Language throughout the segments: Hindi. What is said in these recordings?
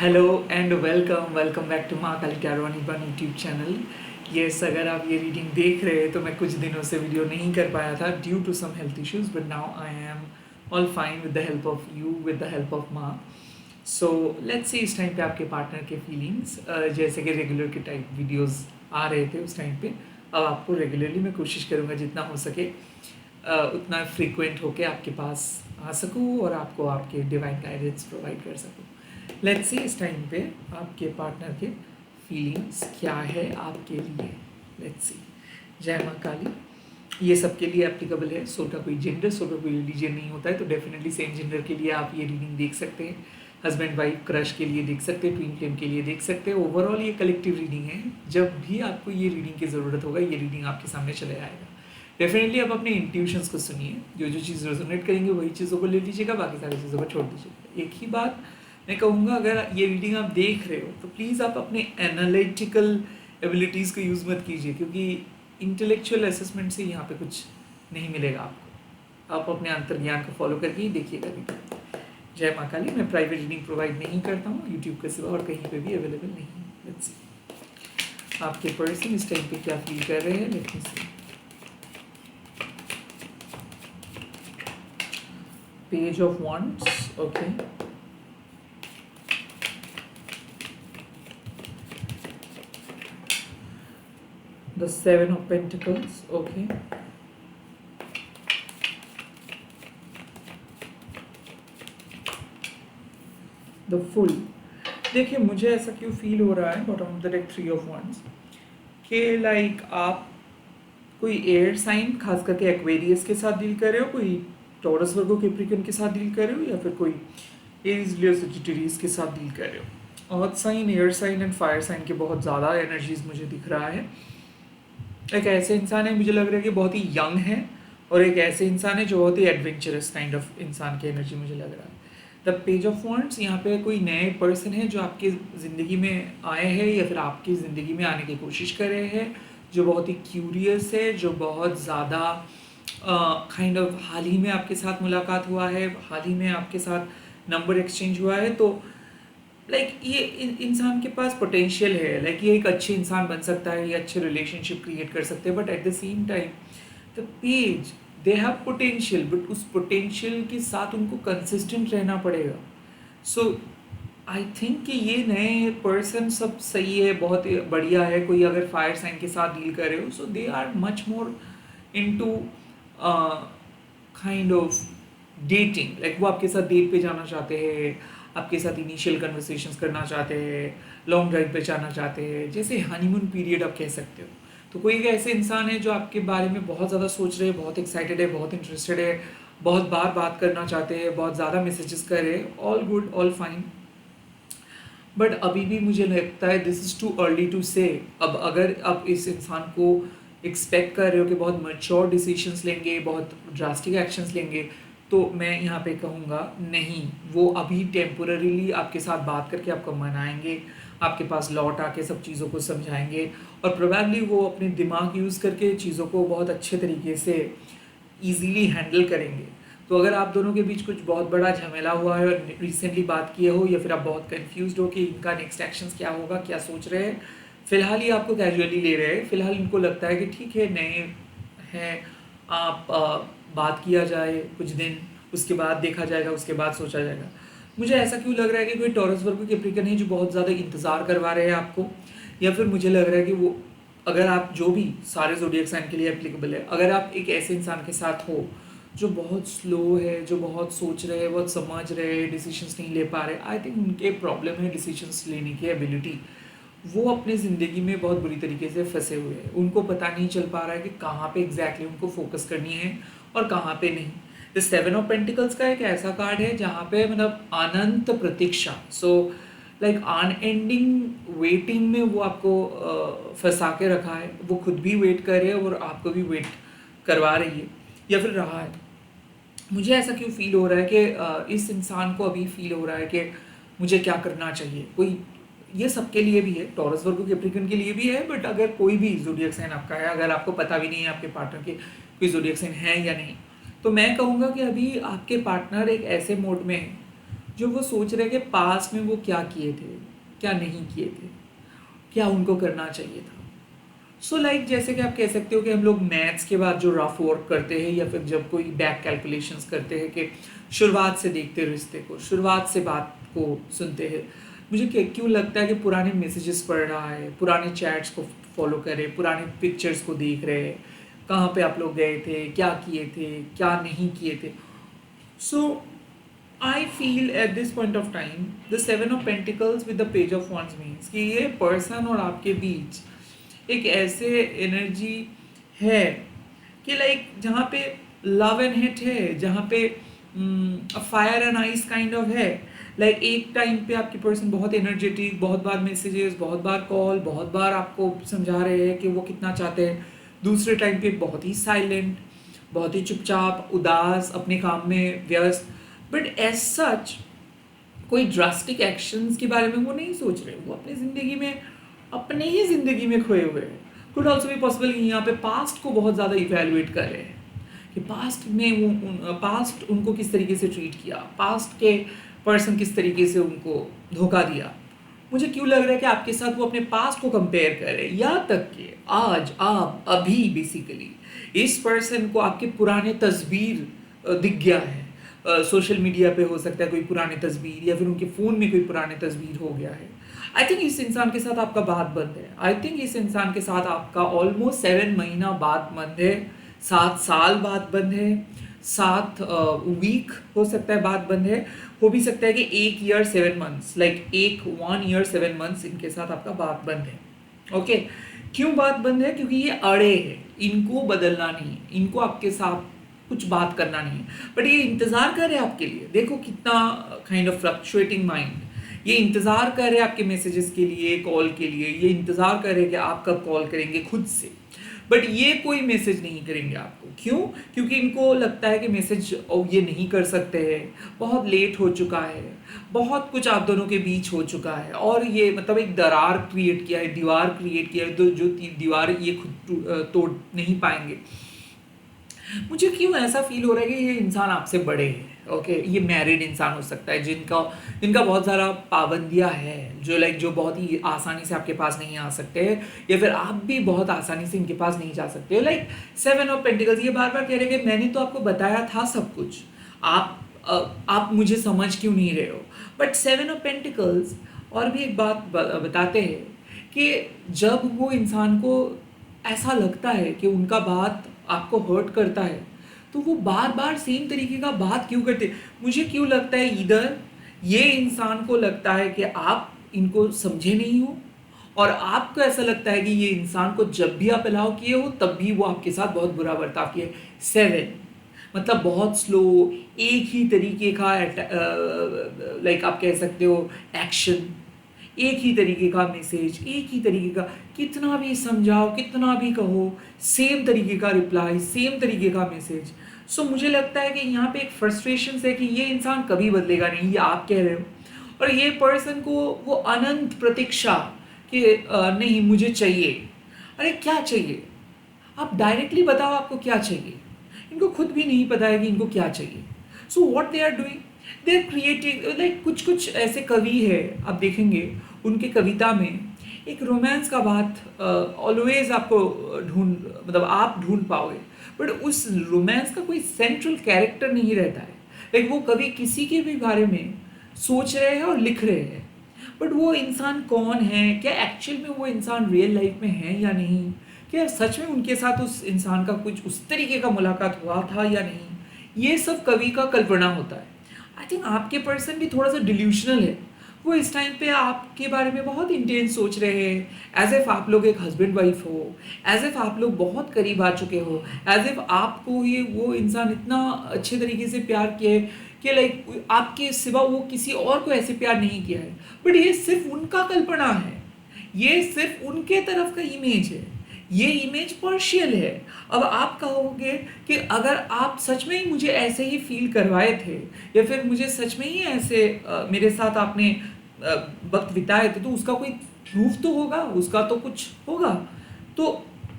Hello and welcome back to Maa Kali tarot one YouTube channel. Yes, अगर आप ये रीडिंग देख रहे हैं तो मैं कुछ दिनों से वीडियो नहीं कर पाया था due to some health issues, but now I am all fine with the help of you, with the help of Maa. So let's see इस टाइम पे आपके पार्टनर के फीलिंग्स, जैसे कि रेगुलर के टाइप वीडियोस आ रहे थे उस टाइम पे, अब आपको रेगुलरली मैं कोशिश करूँगा जितना हो सके उतना फ्रीक्वेंट होके आपके पास आ सकूँ और आपको आपके डिवाइन गाइडेंस प्रोवाइड कर सकूँ। लेट्स सी इस टाइम पे आपके पार्टनर के फीलिंग्स क्या है आपके लिए। Let's see. जय माँ काली। ये सबके लिए एप्लीकेबल है, सो का कोई जेंडर, सो का कोई रिलीजन नहीं होता है, तो डेफिनेटली सेम जेंडर के लिए आप ये रीडिंग देख सकते हैं, हस्बैंड वाइफ क्रश के लिए देख सकते हैं, ट्विन फ्लेम के लिए देख सकते हैं। ओवरऑल ये कलेक्टिव रीडिंग है। जब भी आपको ये रीडिंग की ज़रूरत होगा ये रीडिंग आपके सामने चले आएगा। डेफिनेटली आप अपने इंट्यूशंस को सुनिए, जो जो चीज़ रेजोनेट करेंगे वही चीज़ों को ले लीजिएगा, बाकी सारी चीज़ों को छोड़ दीजिएगा। एक ही बात मैं कहूँगा, अगर ये रीडिंग आप देख रहे हो तो प्लीज़ आप अपने एनालिटिकल एबिलिटीज़ को यूज़ मत कीजिए, क्योंकि इंटेलेक्चुअल असेसमेंट से यहाँ पे कुछ नहीं मिलेगा आपको। आप अपने अंतर्ज्ञान को फॉलो करके ही देखिएगा रीडिंग। जय माँ काली। मैं प्राइवेट रीडिंग प्रोवाइड नहीं करता हूँ यूट्यूब के सिवा और कहीं पे भी अवेलेबल नहीं है। लेट्स सी आपके पर्सन इस टाइम पे क्या फील कर रहे हैं। Let me see. Page of wands, okay. The Seven of Pentacles, okay. The Fool। देखिए, मुझे ऐसा क्यों फील हो रहा है bottom of the deck, three of wands, कि लाइक आप कोई एयर साइन, खास करके एक्वेरियस के साथ डील कर रहे हो, कोई टॉरस वर्गो कैप्रिकॉर्न के साथ डील कर रहे हो, या फिर कोई एरीज लियो सजिटेरियस के साथ डील कर रहे हो। Earth sign, air sign and fire sign के बहुत ज़्यादा एनर्जीज मुझे दिख रहा है। एक ऐसे इंसान है, मुझे लग रहा है कि बहुत ही यंग है, और एक ऐसे इंसान है जो बहुत ही एडवेंचरस काइंड ऑफ इंसान की एनर्जी मुझे लग रहा है। द पेज ऑफ wands, यहाँ पे कोई नए पर्सन है जो आपकी ज़िंदगी में आए हैं या फिर आपकी ज़िंदगी में आने की कोशिश कर रहे हैं, जो बहुत ही क्यूरियस है, जो बहुत ज़्यादा काइंड ऑफ हाल ही में आपके साथ मुलाकात हुआ है, हाल ही में आपके साथ नंबर एक्सचेंज हुआ है। तो लाइक ये इंसान के पास पोटेंशियल है, लाइक ये एक अच्छे इंसान बन सकता है, ये अच्छे रिलेशनशिप क्रिएट कर सकते हैं, but at the same time the page, they have potential, but उस पोटेंशियल के साथ उनको कंसिस्टेंट रहना पड़ेगा। सो आई थिंक कि ये नए पर्सन सब सही है, बहुत बढ़िया है। कोई अगर फायर साइन के साथ डील कर रहे हो, so they are much more into kind of dating, like वो आपके साथ डेट पे जाना चाहते हैं, आपके साथ इनिशियल कन्वर्सेशंस करना चाहते हैं, लॉन्ग ड्राइव पे जाना चाहते हैं, जैसे हनीमून पीरियड आप कह सकते हो। तो कोई एक ऐसे इंसान है जो आपके बारे में बहुत ज़्यादा सोच रहे हैं, बहुत एक्साइटेड है, बहुत इंटरेस्टेड है, बहुत बार बात करना चाहते हैं, बहुत ज़्यादा मैसेजेस कर रहे हैं। All good, all fine, but अभी भी मुझे लगता है this is too early to say. अब अगर आप इस इंसान को एक्सपेक्ट कर रहे हो कि बहुत मैच्योर डिसीजंस लेंगे, बहुत ड्रास्टिक एक्शंस लेंगे, तो मैं यहाँ पे कहूँगा नहीं, वो अभी टेम्पोररीली आपके साथ बात करके आपको मनाएंगे, आपके पास लौट आके सब चीज़ों को समझाएंगे, और प्रोबेबली वो अपने दिमाग यूज़ करके चीज़ों को बहुत अच्छे तरीके से ईजीली हैंडल करेंगे। तो अगर आप दोनों के बीच कुछ बहुत बड़ा झमेला हुआ है और रिसेंटली बात किए हो, या फिर आप बहुत कंफ्यूज्ड हो कि इनका नेक्स्ट एक्शंस क्या होगा, क्या सोच रहे हैं, फिलहाल ही आपको कैजुअली ले रहे हैं, फिलहाल इनको लगता है कि ठीक है, नए हैं आप, बात किया जाए कुछ दिन, उसके बाद देखा जाएगा, उसके बाद सोचा जाएगा। मुझे ऐसा क्यों लग रहा है कि कोई टॉरस वर्गो कैप्रिकॉर्न है जो बहुत ज़्यादा इंतज़ार करवा रहे हैं आपको, या फिर मुझे लग रहा है कि वो, अगर आप जो भी सारे ज़ोडिएक साइन के लिए एप्लीकेबल है, अगर आप एक ऐसे इंसान के साथ हो जो बहुत स्लो है, जो बहुत सोच रहे हैं, बहुत समझ रहे हैं, डिसीजंस नहीं ले पा रहे, आई थिंक उनके प्रॉब्लम है डिसीजंस लेने की एबिलिटी। वो अपनी ज़िंदगी में बहुत बुरी तरीके से फंसे हुए हैं, उनको पता नहीं चल पा रहा है कि कहाँ पे एग्जैक्टली उनको फोकस करनी है और कहाँ पे नहीं। द सेवन ऑफ पेंटिकल्स का एक ऐसा कार्ड है जहाँ पे मतलब अनंत प्रतीक्षा, सो लाइक अनएंडिंग वेटिंग में वो आपको फंसा के रखा है। वो खुद भी वेट कर रहे हैं और आपको भी वेट करवा रही है, या फिर रहा है। मुझे ऐसा क्यों फील हो रहा है कि इस इंसान को अभी फील हो रहा है कि मुझे क्या करना चाहिए। कोई, ये सबके लिए भी है, टॉरस वर्गो कैप्रिकॉर्न के लिए भी है, बट अगर कोई भी ज़ोडिएक साइन आपका है, अगर आपको पता भी नहीं है आपके पार्टनर के कोई ज़ोडिएक साइन है या नहीं, तो मैं कहूँगा कि अभी आपके पार्टनर एक ऐसे मोड में है जो वो सोच रहे हैं कि पास्ट में वो क्या किए थे, क्या नहीं किए थे, क्या उनको करना चाहिए था। सो लाइक जैसे कि आप कह सकते हो कि हम लोग मैथ्स के बाद जो रफ वर्क करते हैं या फिर जब कोई बैक कैलकुलेशंस करते हैं कि शुरुआत से देखते हैं रिश्ते को, शुरुआत से बात को सुनते हैं। मुझे क्यों लगता है कि पुराने मैसेजेस पढ़ रहा है, पुराने चैट्स को फॉलो करे, पुराने पिक्चर्स को देख रहे हैं, कहाँ पे आप लोग गए थे, क्या किए थे, क्या नहीं किए थे। So I feel at this point of time the 7 of Pentacles with the page of wands means कि ये पर्सन और आपके बीच एक ऐसे एनर्जी है कि लाइक जहाँ पे लव एंड हेट है, जहाँ पे fire and ice kind of है। लाइक एक टाइम पे आपकी पर्सन बहुत एनर्जेटिक, बहुत बार मैसेजेस, बहुत बार कॉल, बहुत बार आपको समझा रहे हैं कि वो कितना चाहते हैं। दूसरे टाइम पे बहुत ही साइलेंट, बहुत ही चुपचाप, उदास, अपने काम में व्यस्त, बट एज सच कोई ड्रास्टिक एक्शंस के बारे में वो नहीं सोच रहे। वो अपनी ज़िंदगी में, अपने ही ज़िंदगी में खोए हुए हैं। कुड ऑल्सो भी पॉसिबल कि यहाँ पे पास्ट को बहुत ज़्यादा इवेलुएट कर रहे हैं कि पास्ट में वो पास्ट उनको किस तरीके से ट्रीट किया, पास्ट के पर्सन किस तरीके से उनको धोखा दिया। मुझे क्यों लग रहा है कि आपके साथ वो अपने पास्ट को कंपेयर कर रहे हैं, यहाँ तक कि आज आप अभी बेसिकली इस पर्सन को आपके पुराने तस्वीर दिख गया है। सोशल मीडिया पे हो सकता है कोई पुरानी तस्वीर, या फिर उनके फ़ोन में कोई पुरानी तस्वीर हो गया है। आई थिंक इस इंसान के साथ आपका बात बंद है। आई थिंक इस इंसान के साथ आपका ऑलमोस्ट 7 महीना बात बंद है, 7 साल बात बंद है, 7 वीक हो सकता है बात बंद है। हो भी सकता है कि 1 year 7 months, like 1 year 7 months इनके साथ आपका बात बंद है। ओके, क्यों बात बंद है? क्योंकि ये अड़े हैं, इनको बदलना नहीं है, इनको आपके साथ कुछ बात करना नहीं है, बट ये इंतज़ार कर रहे हैं आपके लिए। देखो कितना काइंड ऑफ फ्लक्चुएटिंग माइंड। ये इंतज़ार कर रहे हैं आपके मैसेजेस के लिए, कॉल के लिए। ये इंतज़ार कर रहे हैं कि आप कब कॉल करेंगे खुद से, बट ये कोई मैसेज नहीं करेंगे आपको। क्यों? क्योंकि इनको लगता है कि मैसेज ये नहीं कर सकते हैं, बहुत लेट हो चुका है, बहुत कुछ आप दोनों के बीच हो चुका है, और ये मतलब एक दरार क्रिएट किया है, दीवार क्रिएट किया है, तो जो दीवार ये खुद तोड़ नहीं पाएंगे। मुझे क्यों ऐसा फील हो रहा है कि ये इंसान आपसे बड़े हैं। ओके, ये मैरिड इंसान हो सकता है जिनका बहुत सारा पाबंदियां हैं, जो बहुत ही आसानी से आपके पास नहीं आ सकते, या फिर आप भी बहुत आसानी से इनके पास नहीं जा सकते। लाइक 7 of Pentacles, ये बार बार कह रहे हैं कि मैंने तो आपको बताया था सब कुछ, आप मुझे समझ क्यों नहीं रहे हो। बट 7 of Pentacles और भी एक बात बताते हैं कि जब वो इंसान को ऐसा लगता है कि उनका बात आपको हर्ट करता है, तो वो बार बार सेम तरीके का बात क्यों करते। मुझे क्यों लगता है इधर ये इंसान को लगता है कि आप इनको समझे नहीं हो, और आपको ऐसा लगता है कि ये इंसान को जब भी आप अलाउ किए हो तब भी वो आपके साथ बहुत बुरा बर्ताव किए। 7 मतलब बहुत स्लो, एक ही तरीके का लाइक आप कह सकते हो एक्शन, एक ही तरीके का मैसेज, एक ही तरीके का, कितना भी समझाओ, कितना भी कहो, सेम तरीके का रिप्लाई, सेम तरीके का मैसेज। सो मुझे लगता है कि यहाँ पे एक फ्रस्ट्रेशन है कि ये इंसान कभी बदलेगा नहीं, ये आप कह रहे हो, और ये पर्सन को वो अनंत प्रतीक्षा कि नहीं मुझे चाहिए। अरे क्या चाहिए? आप डायरेक्टली बताओ आपको क्या चाहिए। इनको खुद भी नहीं पता है कि इनको क्या चाहिए। So what they are doing, they are creating. Like कुछ ऐसे कवि है, आप देखेंगे उनके कविता में एक रोमांस का बात ऑलवेज आपको मतलब आप ढूंढ पाओगे, बट उस रोमांस का कोई सेंट्रल कैरेक्टर नहीं रहता है। लाइक वो कवि किसी के भी बारे में सोच रहे हैं और लिख रहे हैं, बट वो इंसान कौन है, क्या एक्चुअल में वो इंसान रियल लाइफ में है या नहीं, क्या सच में उनके साथ उस इंसान का कुछ उस तरीके का मुलाकात हुआ था या नहीं, ये सब कवि का कल्पना होता है। आई थिंक आपके पर्सन भी थोड़ा सा डिल्यूशनल है। वो इस टाइम पे आपके बारे में बहुत इंटेंस सोच रहे हैं, एज इफ आप लोग एक हस्बैंड वाइफ हो, एज इफ आप लोग बहुत करीब आ चुके हो, एज इफ आपको ये वो इंसान इतना अच्छे तरीके से प्यार किया है कि लाइक आपके सिवा वो किसी और को ऐसे प्यार नहीं किया है। बट ये सिर्फ उनका कल्पना है, ये सिर्फ उनके तरफ का इमेज है, ये इमेज पार्शियल है। अब आप कहोगे कि अगर आप सच में ही मुझे ऐसे ही फील करवाए थे, या फिर मुझे सच में ही ऐसे मेरे साथ आपने वक्त बिताए थे, तो उसका कोई प्रूफ तो होगा, उसका तो कुछ होगा। तो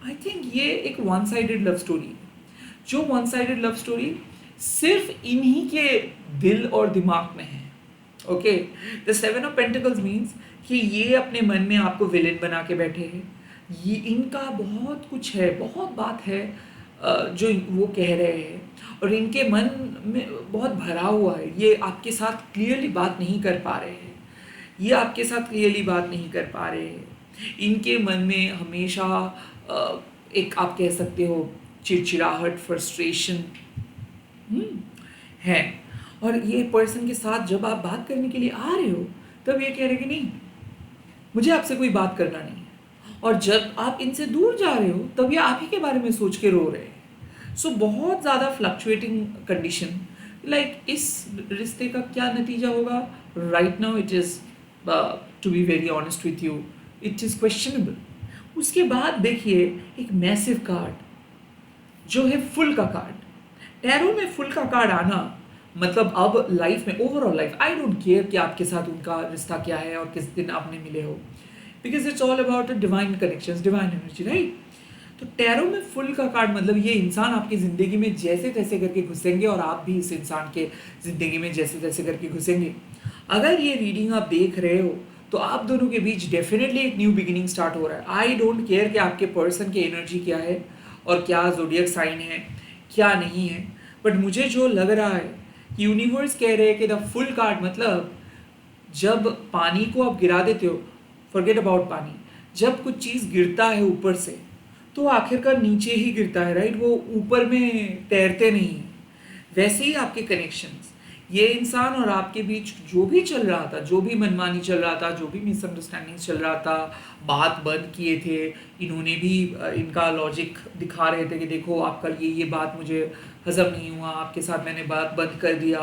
आई थिंक ये एक वन साइडेड लव स्टोरी है, जो वन साइडेड लव स्टोरी सिर्फ इन्हीं के दिल और दिमाग में है। Okay, the seven of pentacles means कि ये अपने मन में आपको विलेन बना के बैठे हैं। ये इनका बहुत कुछ है, बहुत बात है जो वो कह रहे हैं, और इनके मन में बहुत भरा हुआ है। ये आपके साथ क्लियरली बात नहीं कर पा रहे हैं, ये आपके साथ क्लियरली बात नहीं कर पा रहे हैं। इनके मन में हमेशा एक आप कह सकते हो चिड़चिड़ाहट, फ्रस्ट्रेशन है। और ये पर्सन के साथ जब आप बात करने के लिए आ रहे हो, तब ये कह रहे कि नहीं, मुझे आपसे कोई बात करना नहीं है। और जब आप इनसे दूर जा रहे हो, तब ये आप ही के बारे में सोच के रो रहे हैं। सो बहुत ज़्यादा फ्लक्चुएटिंग कंडीशन। लाइक इस रिश्ते का क्या नतीजा होगा? Right now it is, to be very honest with you, it is questionable. उसके बाद देखिए एक मैसिव कार्ड जो है फुल का कार्ड। टैरो में फुल का कार्ड आना मतलब अब लाइफ में, overall life, I don't care कि आपके साथ उनका रिश्ता क्या है और किस दिन आपने मिले हो, because it's all about a divine connections, divine energy, right? तो टैरो में फुल का कार्ड मतलब ये इंसान आपकी ज़िंदगी में जैसे तैसे करके घुसेंगे और आप भी इस इंसान के ज़िंदगी में जैसे तैसे करके घुसेंगे। अगर ये रीडिंग आप देख रहे हो तो आप दोनों के बीच डेफिनेटली एक न्यू बिगिनिंग स्टार्ट हो रहा है। आई डोंट केयर कि आपके पर्सन की एनर्जी क्या है और क्या ज़ोडिएक साइन है, क्या नहीं है, बट मुझे जो लग रहा है, यूनिवर्स कह रहे हैं कि द फुल कार्ड मतलब जब पानी को आप गिरा देते हो, फॉरगेट अबाउट पानी, जब कुछ चीज़ गिरता है ऊपर से तो आखिरकार नीचे ही गिरता है, राइट? वो ऊपर में तैरते नहीं हैं। वैसे ही आपके कनेक्शंस, ये इंसान और आपके बीच जो भी चल रहा था, जो भी मनमानी चल रहा था, जो भी मिसअंडरस्टैंडिंग चल रहा था, बात बंद किए थे इन्होंने भी, इनका लॉजिक दिखा रहे थे कि देखो आपका ये बात मुझे हजम नहीं हुआ, आपके साथ मैंने बात बंद कर दिया,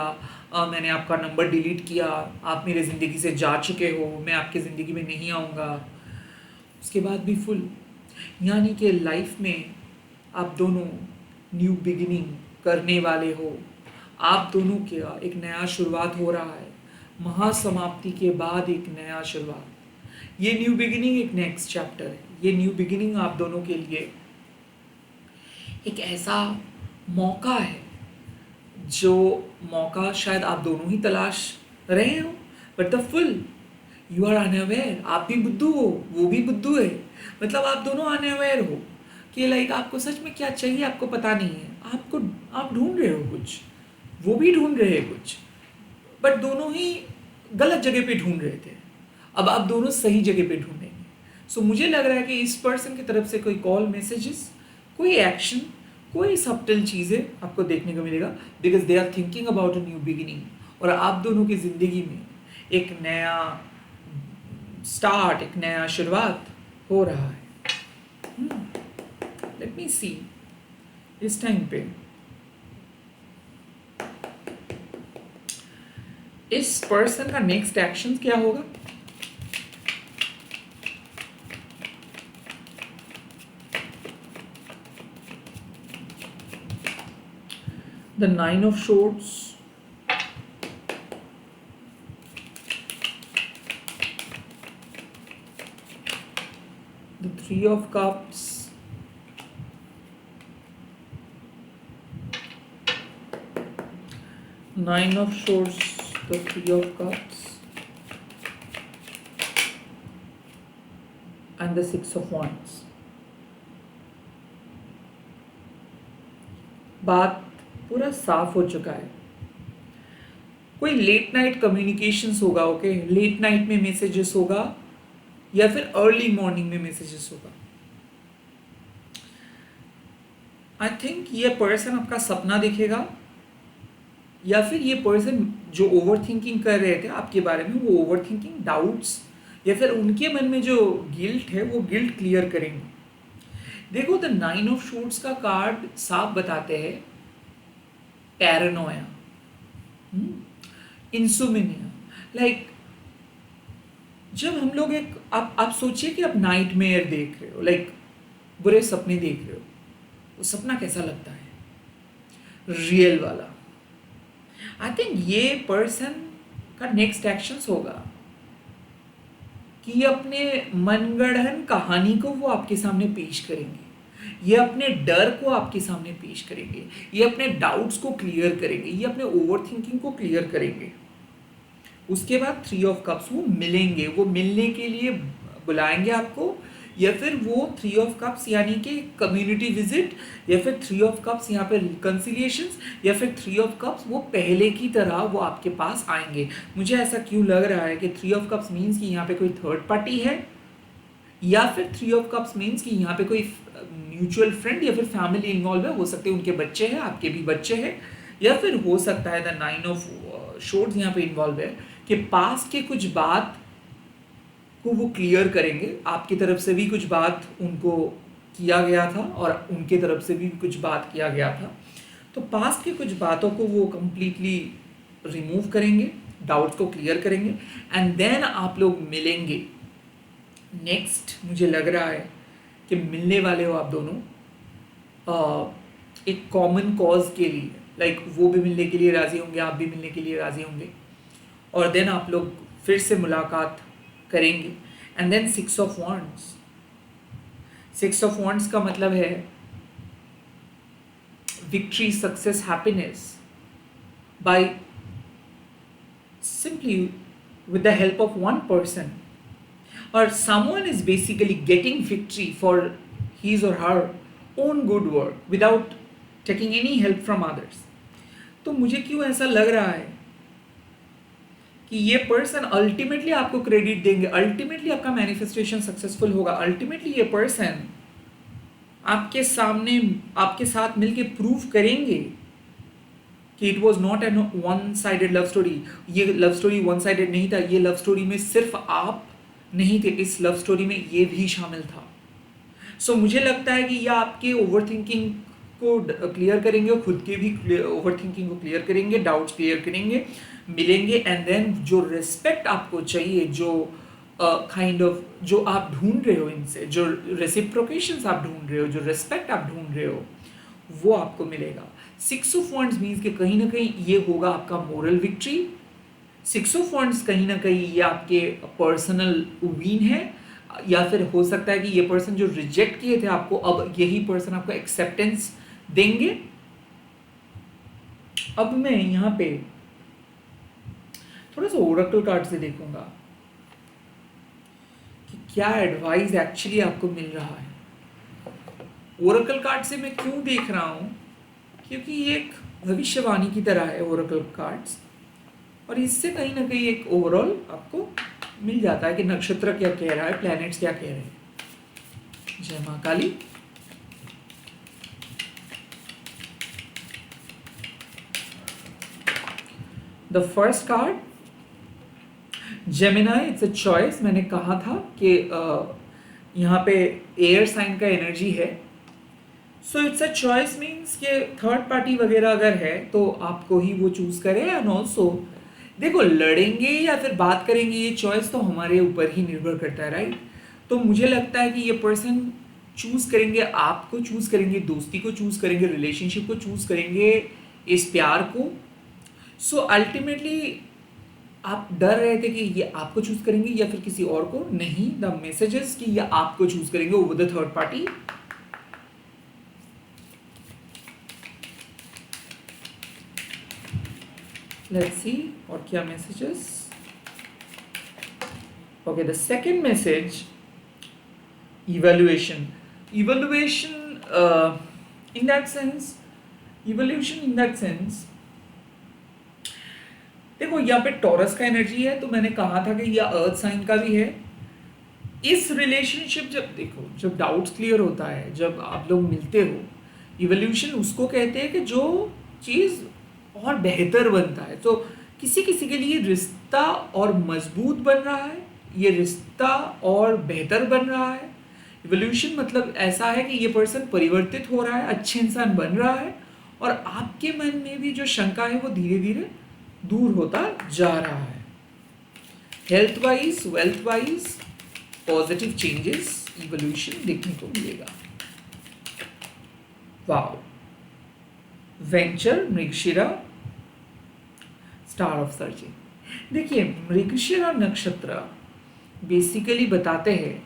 मैंने आपका नंबर डिलीट किया, आप मेरे ज़िंदगी से जा चुके हो, मैं आपकी ज़िंदगी में नहीं आऊँगा। उसके बाद भी फुल, यानी कि लाइफ में आप दोनों न्यू बिगिनिंग करने वाले हो। आप दोनों का एक नया शुरुआत हो रहा है, महासमाप्ति के बाद एक नया शुरुआत। ये न्यू बिगिनिंग एक नेक्स्ट चैप्टर है। ये न्यू बिगिनिंग आप दोनों के लिए एक ऐसा मौका है जो मौका शायद आप दोनों ही तलाश रहे हो, but the fool you are unaware. आप भी बुद्धू हो, वो भी बुद्धू है, मतलब आप दोनों अनअवेयर हो कि लाइक आपको सच में क्या चाहिए आपको पता नहीं है। आप ढूंढ रहे हो कुछ, वो भी ढूंढ रहे हैं कुछ, बट दोनों ही गलत जगह पे ढूंढ रहे थे। अब आप दोनों सही जगह पे ढूंढेंगे। सो मुझे लग रहा है कि इस पर्सन की तरफ से कोई कॉल, मैसेजेस, कोई एक्शन, कोई सब्टल चीज़ें आपको देखने को मिलेगा, because they are thinking about a new beginning. और आप दोनों की ज़िंदगी में एक नया स्टार्ट, एक नया शुरुआत हो रहा है। लेट मी सी इस टाइम पे इस पर्सन का नेक्स्ट एक्शन क्या होगा। The 9 of Swords, the 3 of Cups, Nine of Swords, the 3 of Cups, and the 6 of Wands. बात पूरा साफ हो चुका है। कोई लेट नाइट कम्युनिकेशंस होगा, ओके, लेट नाइट में मैसेजेस होगा या फिर अर्ली मॉर्निंग में मैसेजेस होगा। आई थिंक ये पर्सन आपका सपना देखेगा, या फिर ये पर्सन जो ओवर थिंकिंग कर रहे थे आपके बारे में, वो ओवर थिंकिंग, डाउट्स, या फिर उनके मन में जो गिल्ट है वो गिल्ट क्लियर करेंगे। देखो द 9 of Swords का कार्ड साफ बताते हैं पैरानोया, इंसोम्निया। लाइक जब हम लोग एक आप सोचिए कि आप नाइटमेयर देख रहे हो, लाइक बुरे सपने देख रहे हो, वो सपना कैसा लगता है, रियल वाला। आई थिंक ये पर्सन का नेक्स्ट एक्शंस होगा कि अपने मनगढ़ंत कहानी को वो आपके सामने पेश करेंगे, ये अपने डर को आपके सामने पेश करेंगे, ये अपने डाउट्स को क्लियर करेंगे, ये अपने ओवर थिंकिंग को क्लियर करेंगे। उसके बाद थ्री ऑफ कप्स, वो मिलेंगे, वो मिलने के लिए बुलाएंगे आपको, या फिर वो थ्री ऑफ कप्स यानी कि कम्युनिटी विजिट, या फिर थ्री ऑफ कप्स यहाँ पे रिकन्सिलिएशंस, या फिर थ्री ऑफ कप्स वो पहले की तरह वो आपके पास आएंगे। मुझे ऐसा क्यों लग रहा है कि थ्री ऑफ कप्स मीन्स कि यहाँ पे कोई थर्ड पार्टी है, या फिर थ्री ऑफ कप्स मीन्स कि यहाँ पे कोई म्यूचुअल फ्रेंड या फिर फैमिली इन्वॉल्व है, हो सकते हैं उनके बच्चे हैं, आपके भी बच्चे हैं, या फिर हो सकता है द नाइन ऑफ शोर्ड्स यहाँ पे इन्वॉल्व है कि पास के कुछ बात को वो क्लियर करेंगे, आपकी तरफ से भी कुछ बात उनको किया गया था और उनके तरफ से भी कुछ बात किया गया था, तो पास के कुछ बातों को वो कंप्लीटली रिमूव करेंगे, डाउट्स को क्लियर करेंगे, एंड देन आप लोग मिलेंगे। नेक्स्ट मुझे लग रहा है कि मिलने वाले हो आप दोनों एक कॉमन कॉज के लिए, लाइक वो भी मिलने के लिए राज़ी होंगे, आप भी मिलने के लिए राज़ी होंगे, और देन आप लोग फिर से मुलाकात करेंगे। And then six of wands, six of wands का मतलब है victory, success, happiness by simply with the help of one person, or someone is basically getting victory for his or her own good work without taking any help from others। तो मुझे क्यों ऐसा लग रहा है कि ये पर्सन अल्टीमेटली आपको क्रेडिट देंगे, अल्टीमेटली आपका मैनिफेस्टेशन सक्सेसफुल होगा, अल्टीमेटली ये पर्सन आपके सामने आपके साथ मिलके प्रूव करेंगे कि it was not an one sided love story. ये लव स्टोरी वन साइडेड नहीं था, ये लव स्टोरी में सिर्फ आप नहीं थे, इस लव स्टोरी में ये भी शामिल था। सो मुझे लगता है कि ये आपके ओवर थिंकिंग को क्लियर करेंगे और खुद के भी ओवर थिंकिंग को क्लियर करेंगे, डाउट्स क्लियर करेंगे, मिलेंगे, एंड देन जो रिस्पेक्ट आपको चाहिए, जो काइंड ऑफ जो आप ढूंढ रहे हो इनसे, जो रेसिप्रोकेशंस आप ढूंढ रहे हो, जो रिस्पेक्ट आप ढूंढ रहे हो, वो आपको मिलेगा। सिक्स ऑफ वॉन्ड्स मीन्स कि कहीं ना कहीं ये होगा आपका moral victory. Six of wands कहीं ना कहीं ये आपके पर्सनल विन है, या फिर हो सकता है कि ये पर्सन जो रिजेक्ट किए थे आपको, अब यही पर्सन आपको एक्सेप्टेंस देंगे। अब मैं यहाँ पे थोड़ा सा ओरेकल कार्ड से देखूंगा कि क्या एडवाइस एक्चुअली आपको मिल रहा है। ओरेकल कार्ड से मैं क्यों देख रहा हूँ, क्योंकि ये एक भविष्यवाणी की तरह है ओरेकल कार्ड्स, और इससे कहीं ना कहीं एक ओवरऑल आपको मिल जाता है कि नक्षत्र क्या कह रहा है, प्लैनेट्स क्या कह रहे हैं। जय Maa Kali. The first card Gemini, it's a choice. मैंने कहा था कि यहाँ पे एयर साइन का एनर्जी है, so it's a choice means कि थर्ड पार्टी वगैरह अगर है तो आपको ही वो चूज करे। एंड ऑल्सो देखो, लड़ेंगे या फिर बात करेंगे, ये चॉइस तो हमारे ऊपर ही निर्भर करता है, राइट। तो मुझे लगता है कि ये पर्सन चूज करेंगे, आपको चूज करेंगे, दोस्ती को चूज करेंगे, रिलेशनशिप को चूज करेंगे, इस प्यार को। सो अल्टीमेटली आप डर रहे थे कि ये आपको चूज करेंगे या फिर किसी और को, नहीं, द मैसेजेस कि ये आपको चूज करेंगे over the third party. Let's see और क्या messages। Okay, the second message, evaluation in that sense, देखो यहाँ पे टॉरस का एनर्जी है, तो मैंने कहा था कि यह अर्थ साइन का भी है। इस रिलेशनशिप जब देखो, जब डाउट्स क्लियर होता है, जब आप लोग मिलते हो, इवोल्यूशन उसको कहते हैं कि जो चीज़ और बेहतर बनता है। तो किसी किसी के लिए रिश्ता और मजबूत बन रहा है, ये रिश्ता और बेहतर बन रहा है। इवोल्यूशन मतलब ऐसा है कि ये पर्सन परिवर्तित हो रहा है, अच्छे इंसान बन रहा है, और आपके मन में भी जो शंका है वो धीरे धीरे दूर होता जा रहा है। Health wise, wealth wise positive changes, evolution देखने को मिलेगा। Wow. Venture, Mrigashira, star of searching. देखिए, मृगशिरा नक्षत्र बेसिकली बताते हैं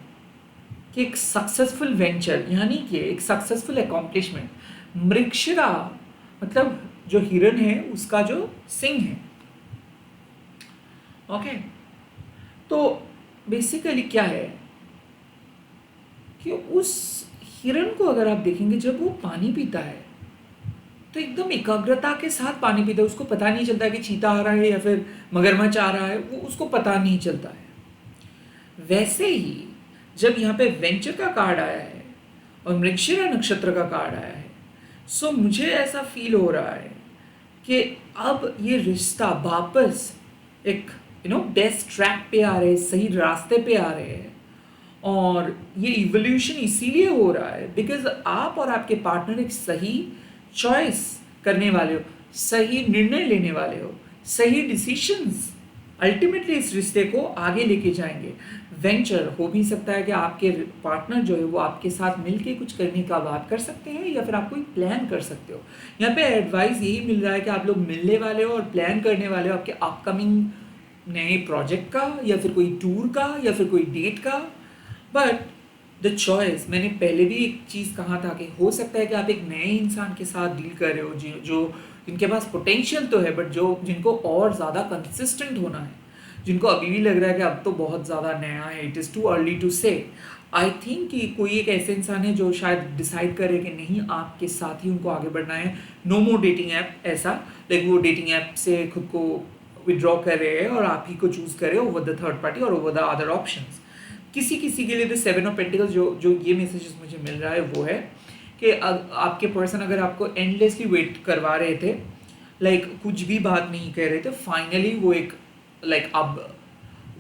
कि एक सक्सेसफुल वेंचर यानी कि एक सक्सेसफुल अकॉम्प्लिशमेंट। मृगशिरा मतलब जो हिरण है उसका जो सिंह है, ओके। तो बेसिकली क्या है कि उस हिरण को अगर आप देखेंगे जब वो पानी पीता है तो एकदम एकाग्रता के साथ पानी पीता है, उसको पता नहीं चलता कि चीता आ रहा है या फिर मगरमच्छ आ रहा है, वो उसको पता नहीं चलता है। वैसे ही जब यहाँ पे वेंचर का कार्ड आया है और मृगशिरा नक्षत्र का कार्ड आया है, सो मुझे ऐसा फील हो रहा है कि अब ये रिश्ता वापस एक बेस्ट ट्रैक पे आ रहे हैं, सही रास्ते पे आ रहे हैं। और ये इवोल्यूशन इसीलिए हो रहा है बिकॉज आप और आपके पार्टनर एक सही चॉइस करने वाले हो, सही निर्णय लेने वाले हो, सही डिसीशंस अल्टीमेटली इस रिश्ते को आगे लेके जाएंगे। वेंचर हो भी सकता है कि आपके पार्टनर जो है वो आपके साथ मिलके कुछ करने का बात कर सकते हैं या फिर आप कोई प्लान कर सकते हो। यहाँ पे एडवाइस यही मिल रहा है कि आप लोग मिलने वाले हो और प्लान करने वाले हो आपके अपकमिंग नए प्रोजेक्ट का या फिर कोई टूर का या फिर कोई डेट का। बट द चॉइस, मैंने पहले भी एक चीज़ कहा था कि हो सकता है कि आप एक नए इंसान के साथ डील कर रहे हो जो जिनके पास पोटेंशियल तो है बट जिनको और ज़्यादा कंसिस्टेंट होना है, जिनको अभी भी लग रहा है कि अब तो बहुत ज़्यादा नया है, it is too early to say. I think कि कोई एक ऐसे इंसान है जो शायद डिसाइड करे कि नहीं आपके साथ ही उनको आगे बढ़ना है। नो मोर डेटिंग ऐप, ऐसा लाइक वो डेटिंग ऐप से खुद को विड्रॉ कर रहे हैं और आप ही को चूज़ करे ओवर द थर्ड पार्टी और ओवर द अदर ऑप्शंस। किसी किसी के लिए द सेवन ऑफ पेंटिकल्स जो ये मैसेजेस मुझे मिल रहा है वो है कि आपके पर्सन अगर आपको एंडलेसली वेट करवा रहे थे, लाइक कुछ भी बात नहीं कह रहे थे, फाइनली वो एक लाइक अब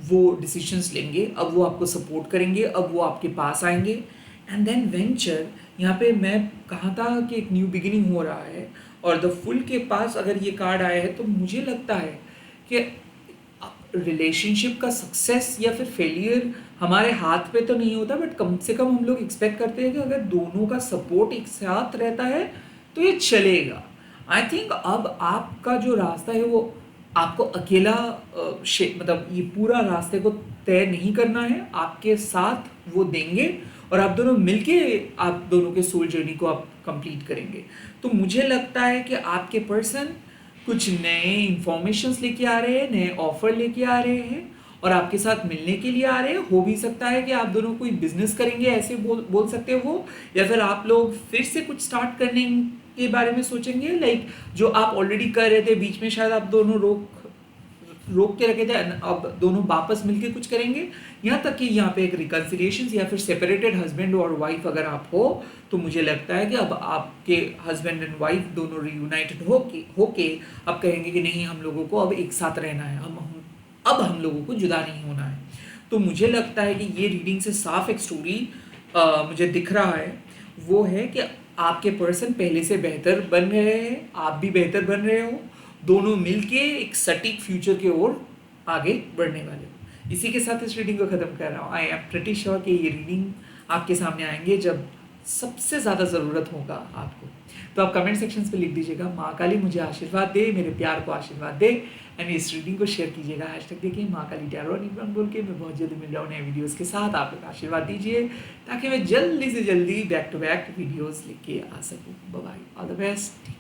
वो डिसीजंस लेंगे, अब वो आपको सपोर्ट करेंगे, अब वो आपके पास आएंगे। एंड देन वेंचर, यहाँ पे मैं कहा था कि एक न्यू बिगिनिंग हो रहा है और द फुल के पास अगर ये कार्ड आया है तो मुझे लगता है कि रिलेशनशिप का सक्सेस या फिर फेलियर हमारे हाथ पे तो नहीं होता, बट कम से कम हम लोग एक्सपेक्ट करते हैं कि अगर दोनों का सपोर्ट एक साथ रहता है तो ये चलेगा। आई थिंक अब आपका जो रास्ता है वो आपको अकेला मतलब ये पूरा रास्ते को तय नहीं करना है, आपके साथ वो देंगे और आप दोनों मिलके आप दोनों के सोल जर्नी को आप कंप्लीट करेंगे। तो मुझे लगता है कि आपके पर्सन कुछ नए इंफॉर्मेशंस लेके आ रहे हैं, नए ऑफर लेके आ रहे हैं और आपके साथ मिलने के लिए आ रहे हैं। हो भी सकता है कि आप दोनों कोई बिजनेस करेंगे, ऐसे बोल सकते हो, या फिर आप लोग फिर से कुछ स्टार्ट करने के बारे में सोचेंगे, लाइक जो आप ऑलरेडी कर रहे थे बीच में शायद आप दोनों रोक के रखे थे, अब दोनों वापस मिलके कुछ करेंगे। यहाँ तक कि यहाँ पे एक रिकन्सिलिएशन या फिर सेपरेटेड हस्बैंड और वाइफ अगर आप हो तो मुझे लगता है कि अब आपके हस्बैंड एंड वाइफ दोनों रियूनाइटेड होके अब कहेंगे कि नहीं, हम लोगों को अब एक साथ रहना है, अब हम लोगों को जुदा नहीं होना है। तो मुझे लगता है कि ये रीडिंग से साफ एक स्टोरी मुझे दिख रहा है, वो है कि आपके पर्सन पहले से बेहतर बन रहे हैं, आप भी बेहतर बन रहे हो, दोनों मिलके एक सटीक फ्यूचर की ओर आगे बढ़ने वाले हो। इसी के साथ इस रीडिंग को ख़त्म कर रहा हूँ। आई एम प्रिटी श्योर कि ये रीडिंग आपके सामने आएंगे जब सबसे ज़्यादा ज़रूरत होगा आपको। तो आप कमेंट सेक्शंस पे लिख दीजिएगा माँ काली मुझे आशीर्वाद दे, मेरे प्यार को आशीर्वाद दे, एंड इस रीडिंग को शेयर कीजिएगा। हैशटैग देखिए माँ काली टैरो निब्रन बोल के। मैं बहुत जल्दी मिल रहा हूँ नए वीडियोज़ के साथ। आप लोग आशीर्वाद दीजिए ताकि मैं जल्दी से जल्दी बैक टू बैक वीडियोज़ लेके आ सकूँ। Bye bye, all the best.